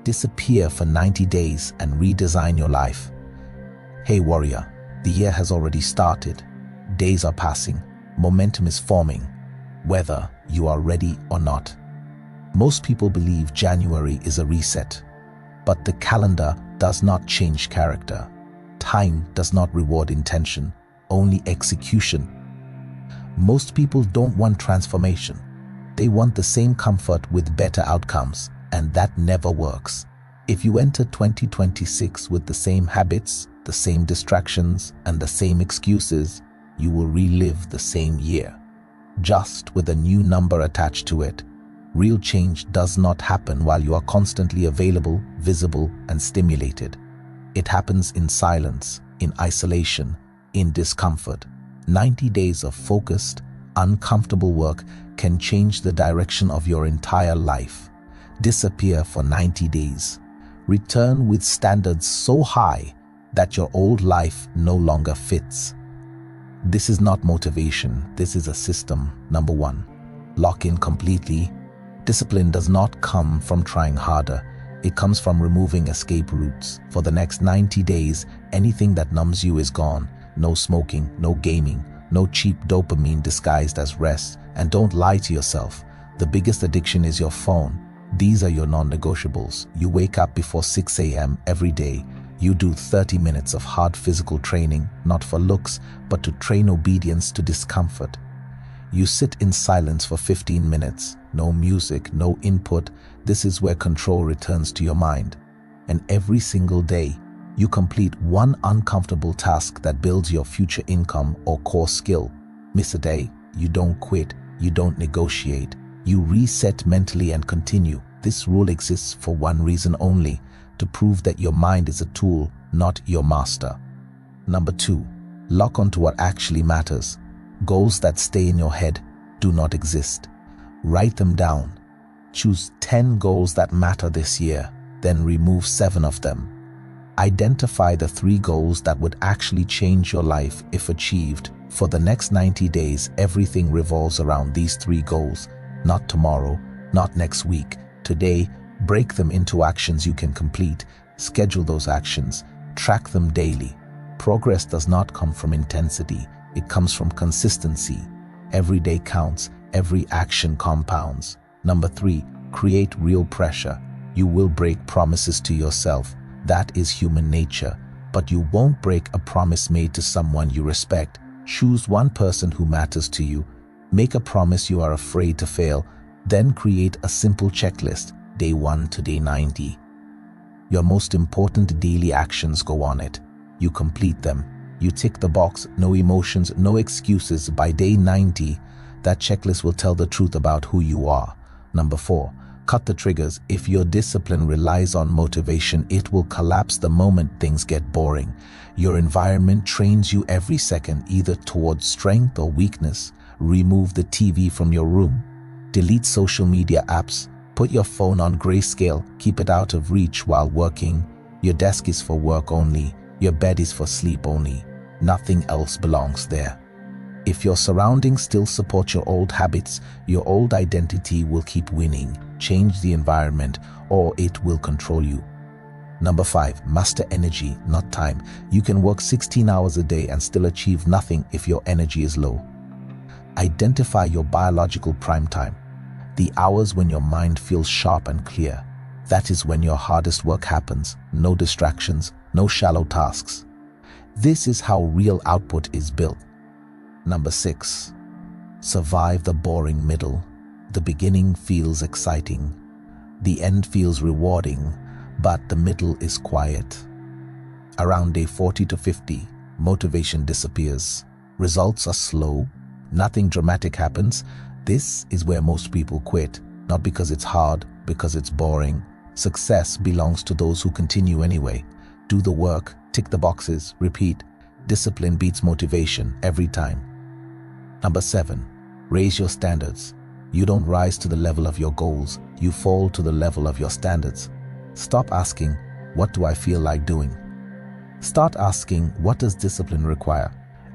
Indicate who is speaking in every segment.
Speaker 1: Disappear for 90 days and redesign your life. Hey warrior, the year has already started. Days are passing. Momentum is forming, whether you are ready or not. Most people believe January is a reset, but the calendar does not change character. Time does not reward intention, only execution. Most people don't want transformation. They want the same comfort with better outcomes, and that never works. If you enter 2026 with the same habits, the same distractions, and the same excuses, you will relive the same year, just with a new number attached to it. Real change does not happen while you are constantly available, visible, and stimulated. It happens in silence, in isolation, in discomfort. 90 days of focused, uncomfortable work can change the direction of your entire life. Disappear for 90 days. Return with standards so high that your old life no longer fits. This is not motivation, this is a system. Number 1, lock in completely. Discipline does not come from trying harder. It comes from removing escape routes. For the next 90 days, anything that numbs you is gone. No smoking, no gaming, no cheap dopamine disguised as rest. And don't lie to yourself. The biggest addiction is your phone. These are your non-negotiables. You wake up before 6 a.m. every day. You do 30 minutes of hard physical training, not for looks, but to train obedience to discomfort. You sit in silence for 15 minutes. No music, no input. This is where control returns to your mind. And every single day, you complete one uncomfortable task that builds your future income or core skill. Miss a day, you don't quit, you don't negotiate. You reset mentally and continue. This rule exists for one reason only, to prove that your mind is a tool, not your master. Number 2, lock onto what actually matters. Goals that stay in your head do not exist. Write them down. Choose 10 goals that matter this year, then remove 7 of them. Identify the 3 goals that would actually change your life if achieved. For the next 90 days, everything revolves around these 3 goals. Not tomorrow, not next week. Today, break them into actions you can complete. Schedule those actions. Track them daily. Progress does not come from intensity. It comes from consistency. Every day counts. Every action compounds. Number 3, create real pressure. You will break promises to yourself. That is human nature. But you won't break a promise made to someone you respect. Choose one person who matters to you. Make a promise you are afraid to fail. Then create a simple checklist, day 1 to day 90. Your most important daily actions go on it. You complete them. You tick the box, no emotions, no excuses. By day 90, that checklist will tell the truth about who you are. Number 4, cut the triggers. If your discipline relies on motivation, it will collapse the moment things get boring. Your environment trains you every second, either towards strength or weakness. Remove the TV from your room. Delete social media apps. Put your phone on grayscale. Keep it out of reach while working. Your desk is for work only. Your bed is for sleep only. Nothing else belongs there. If your surroundings still support your old habits, your old identity will keep winning. Change the environment or it will control you. Number 5, master energy, not time. You can work 16 hours a day and still achieve nothing if your energy is low. Identify your biological prime time, the hours when your mind feels sharp and clear. That is when your hardest work happens. No distractions, no shallow tasks. This is how real output is built. Number 6, survive the boring middle. The beginning feels exciting. The end feels rewarding, but the middle is quiet. Around day 40 to 50, motivation disappears. Results are slow. Nothing dramatic happens. This is where most people quit, not because it's hard, because it's boring. Success belongs to those who continue anyway. Do the work, tick the boxes, repeat. Discipline beats motivation every time. Number 7, raise your standards. You don't rise to the level of your goals, you fall to the level of your standards. Stop asking, what do I feel like doing? Start asking, what does discipline require?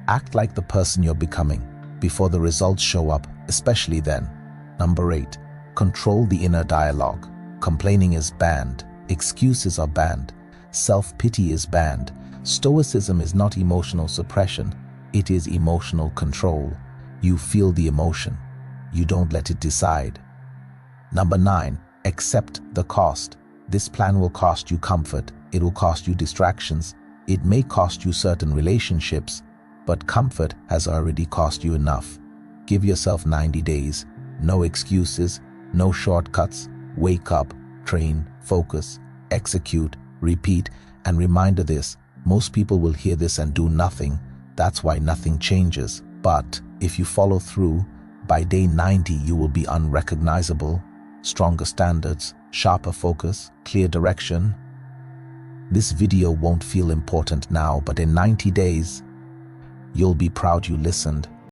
Speaker 1: Act like the person you're becoming before the results show up, especially then. Number 8, control the inner dialogue. Complaining is banned. Excuses are banned. Self-pity is banned. Stoicism is not emotional suppression. It is emotional control. You feel the emotion. You don't let it decide. Number 9, accept the cost. This plan will cost you comfort. It will cost you distractions. It may cost you certain relationships, but comfort has already cost you enough. Give yourself 90 days. No excuses, no shortcuts. Wake up, train, focus, execute, repeat, and remember this. Most people will hear this and do nothing. That's why nothing changes. But if you follow through, by day 90 you will be unrecognizable. Stronger standards, sharper focus, clear direction. This video won't feel important now, but in 90 days, you'll be proud you listened.